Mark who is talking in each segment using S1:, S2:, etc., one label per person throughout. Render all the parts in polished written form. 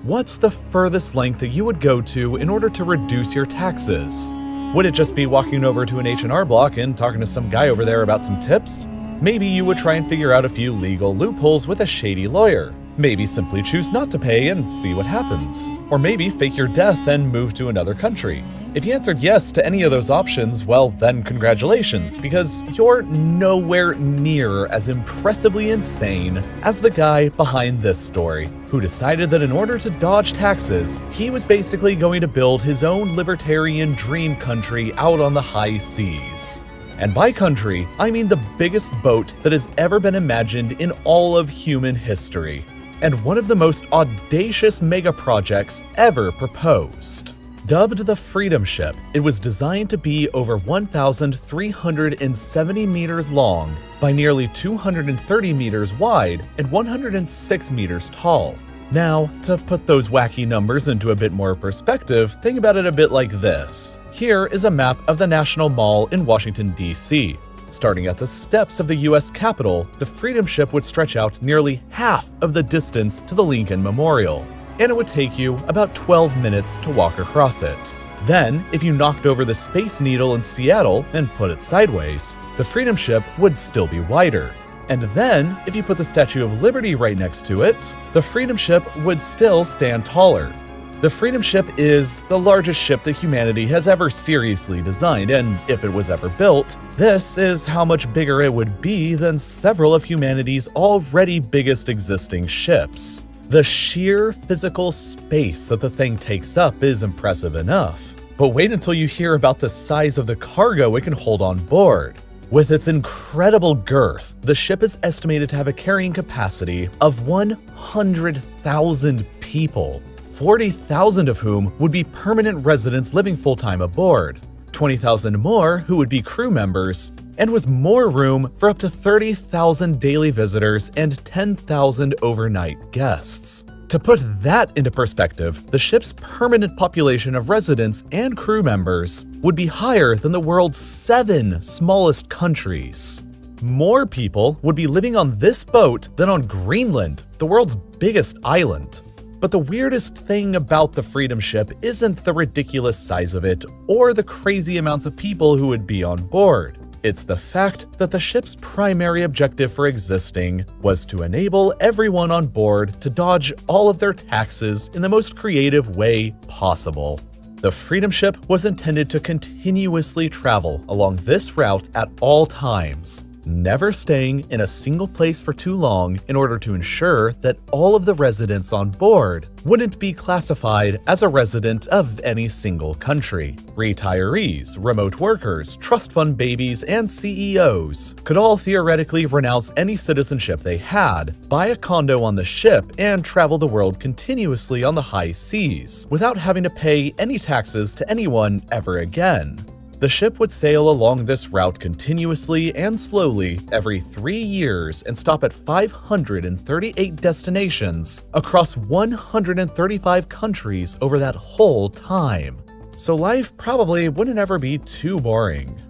S1: What's the furthest length that you would go to in order to reduce your taxes? Would it just be walking over to an H&R Block and talking to some guy over there about some tips? Maybe you would try and figure out a few legal loopholes with a shady lawyer. Maybe simply choose not to pay and see what happens. Or maybe fake your death and move to another country. If you answered yes to any of those options, well then congratulations, because you're nowhere near as impressively insane as the guy behind this story, who decided that in order to dodge taxes, he was basically going to build his own libertarian dream country out on the high seas. And by country, I mean the biggest boat that has ever been imagined in all of human history, and one of the most audacious mega projects ever proposed. Dubbed the Freedom Ship, it was designed to be over 1,370 meters long by nearly 230 meters wide and 106 meters tall. Now, to put those wacky numbers into a bit more perspective, think about it a bit like this. Here is a map of the National Mall in Washington, D.C. Starting at the steps of the U.S. Capitol, the Freedom Ship would stretch out nearly half of the distance to the Lincoln Memorial, and it would take you about 12 minutes to walk across it. Then, if you knocked over the Space Needle in Seattle and put it sideways, the Freedom Ship would still be wider. And then, if you put the Statue of Liberty right next to it, the Freedom Ship would still stand taller. The Freedom Ship is the largest ship that humanity has ever seriously designed, and if it was ever built, this is how much bigger it would be than several of humanity's already biggest existing ships. The sheer physical space that the thing takes up is impressive enough. But wait until you hear about the size of the cargo it can hold on board. With its incredible girth, the ship is estimated to have a carrying capacity of 100,000 people, 40,000 of whom would be permanent residents living full-time aboard, 20,000 more who would be crew members, and with more room for up to 30,000 daily visitors and 10,000 overnight guests. To put that into perspective, the ship's permanent population of residents and crew members would be higher than the world's 7 smallest countries. More people would be living on this boat than on Greenland, the world's biggest island. But the weirdest thing about the Freedom Ship isn't the ridiculous size of it or the crazy amounts of people who would be on board. It's the fact that the ship's primary objective for existing was to enable everyone on board to dodge all of their taxes in the most creative way possible. The Freedom Ship was intended to continuously travel along this route at all times, never staying in a single place for too long in order to ensure that all of the residents on board wouldn't be classified as a resident of any single country. Retirees, remote workers, trust fund babies, and CEOs could all theoretically renounce any citizenship they had, buy a condo on the ship, and travel the world continuously on the high seas without having to pay any taxes to anyone ever again. The ship would sail along this route continuously and slowly every 3 years and stop at 538 destinations across 135 countries over that whole time. So life probably wouldn't ever be too boring.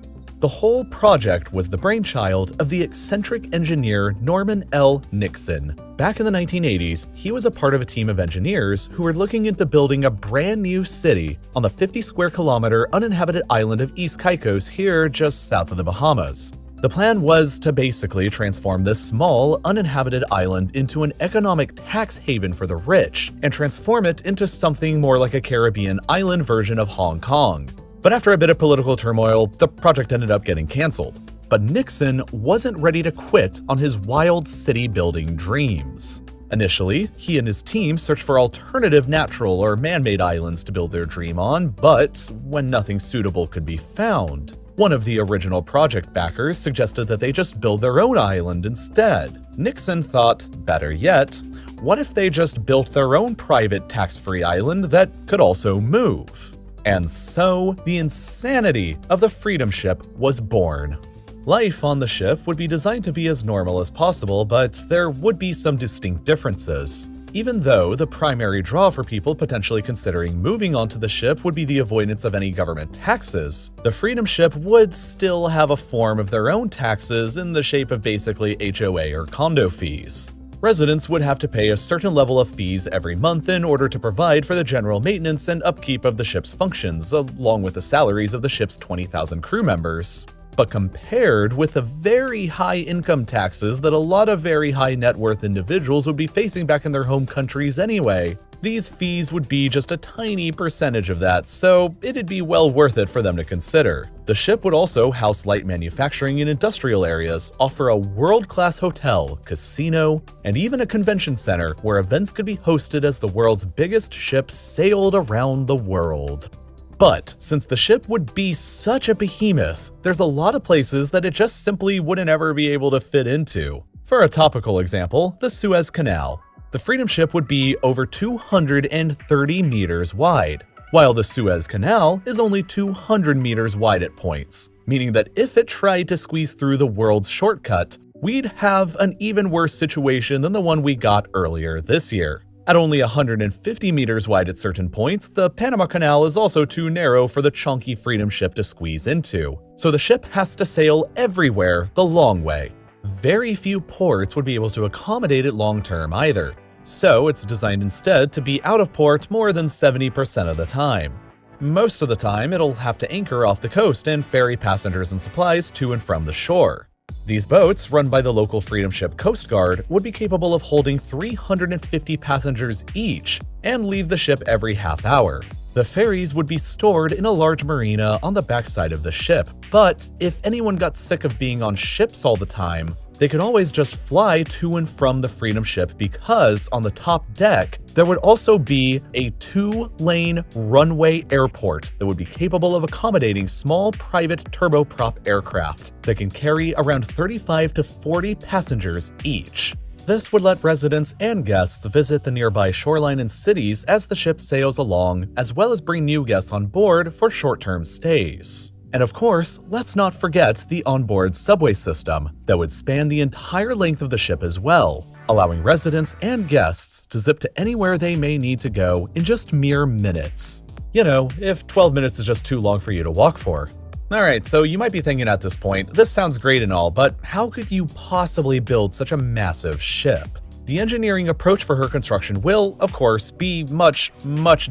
S1: The whole project was the brainchild of the eccentric engineer Norman L. Nixon. Back in the 1980s, he was a part of a team of engineers who were looking into building a brand new city on the 50-square-kilometer uninhabited island of East Caicos here just south of the Bahamas. The plan was to basically transform this small, uninhabited island into an economic tax haven for the rich and transform it into something more like a Caribbean island version of Hong Kong. But after a bit of political turmoil, the project ended up getting canceled. But Nixon wasn't ready to quit on his wild city-building dreams. Initially, he and his team searched for alternative natural or man-made islands to build their dream on, but when nothing suitable could be found, one of the original project backers suggested that they just build their own island instead. Nixon thought, better yet, what if they just built their own private tax-free island that could also move? And so, the insanity of the Freedom Ship was born. Life on the ship would be designed to be as normal as possible, but there would be some distinct differences. Even though the primary draw for people potentially considering moving onto the ship would be the avoidance of any government taxes, the Freedom Ship would still have a form of their own taxes in the shape of basically HOA or condo fees. Residents would have to pay a certain level of fees every month in order to provide for the general maintenance and upkeep of the ship's functions, along with the salaries of the ship's 20,000 crew members. But compared with the very high income taxes that a lot of very high net worth individuals would be facing back in their home countries anyway, these fees would be just a tiny percentage of that, so it'd be well worth it for them to consider. The ship would also house light manufacturing and industrial areas, offer a world-class hotel, casino, and even a convention center where events could be hosted as the world's biggest ship sailed around the world. But since the ship would be such a behemoth, there's a lot of places that it just simply wouldn't ever be able to fit into. For a topical example, the Suez Canal. The Freedom Ship would be over 230 meters wide, while the Suez Canal is only 200 meters wide at points, meaning that if it tried to squeeze through the world's shortcut, we'd have an even worse situation than the one we got earlier this year. At only 150 meters wide at certain points, the Panama Canal is also too narrow for the chunky Freedom Ship to squeeze into, so the ship has to sail everywhere the long way. Very few ports would be able to accommodate it long-term either, so it's designed instead to be out of port more than 70% of the time. Most of the time, it'll have to anchor off the coast and ferry passengers and supplies to and from the shore. These boats, run by the local Freedom Ship Coast Guard, would be capable of holding 350 passengers each and leave the ship every half hour. The ferries would be stored in a large marina on the backside of the ship, but if anyone got sick of being on ships all the time, they could always just fly to and from the Freedom Ship because on the top deck, there would also be a 2-lane runway airport that would be capable of accommodating small private turboprop aircraft that can carry around 35 to 40 passengers each. This would let residents and guests visit the nearby shoreline and cities as the ship sails along, as well as bring new guests on board for short-term stays. And of course, let's not forget the onboard subway system that would span the entire length of the ship as well, allowing residents and guests to zip to anywhere they may need to go in just mere minutes. You know, if 12 minutes is just too long for you to walk for. Alright, so you might be thinking at this point, this sounds great and all, but how could you possibly build such a massive ship? The engineering approach for her construction will, of course, be much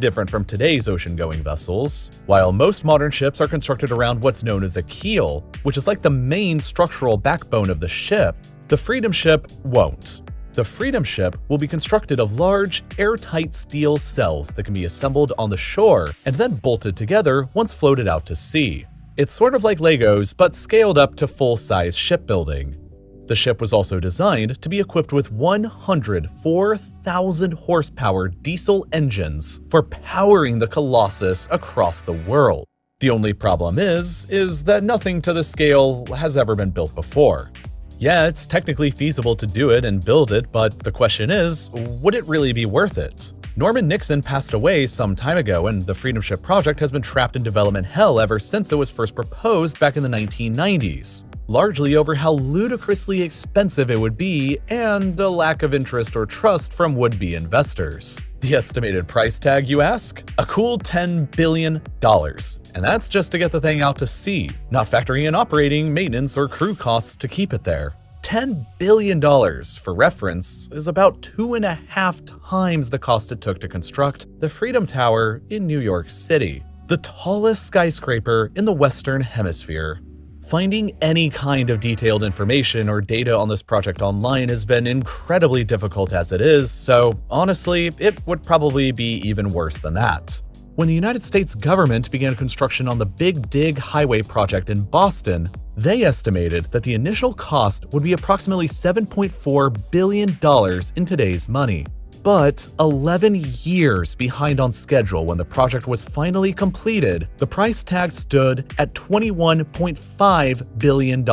S1: different from today's ocean-going vessels. While most modern ships are constructed around what's known as a keel, which is like the main structural backbone of the ship, the Freedom Ship won't. The Freedom Ship will be constructed of large, airtight steel cells that can be assembled on the shore and then bolted together once floated out to sea. It's sort of like Legos, but scaled up to full-size shipbuilding. The ship was also designed to be equipped with 104,000 horsepower diesel engines for powering the Colossus across the world. The only problem is that nothing to this scale has ever been built before. Yeah, it's technically feasible to do it and build it, but the question is, would it really be worth it? Norman Nixon passed away some time ago, and the Freedom Ship project has been trapped in development hell ever since it was first proposed back in the 1990s, largely over how ludicrously expensive it would be and a lack of interest or trust from would-be investors. The estimated price tag, you ask? A cool $10 billion, and that's just to get the thing out to sea, not factoring in operating, maintenance, or crew costs to keep it there. $10 billion, for reference, is about 2.5 times the cost it took to construct the Freedom Tower in New York City, the tallest skyscraper in the Western Hemisphere. Finding any kind of detailed information or data on this project online has been incredibly difficult as it is, so honestly, it would probably be even worse than that. When the United States government began construction on the Big Dig Highway project in Boston, they estimated that the initial cost would be approximately $7.4 billion in today's money. But 11 years behind on schedule when the project was finally completed, the price tag stood at $21.5 billion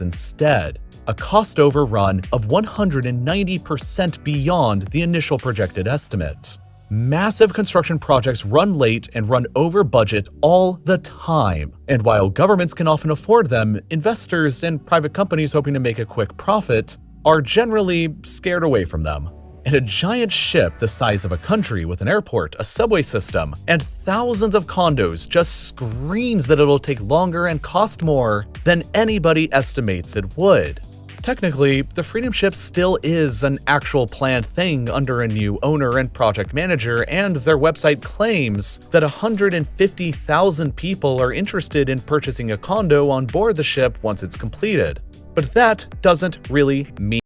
S1: instead, a cost overrun of 190% beyond the initial projected estimate. Massive construction projects run late and run over budget all the time, and while governments can often afford them, investors and private companies hoping to make a quick profit are generally scared away from them. And a giant ship the size of a country with an airport, a subway system, and thousands of condos just screams that it'll take longer and cost more than anybody estimates it would. Technically, the Freedom Ship still is an actual planned thing under a new owner and project manager, and their website claims that 150,000 people are interested in purchasing a condo on board the ship once it's completed. But that doesn't really mean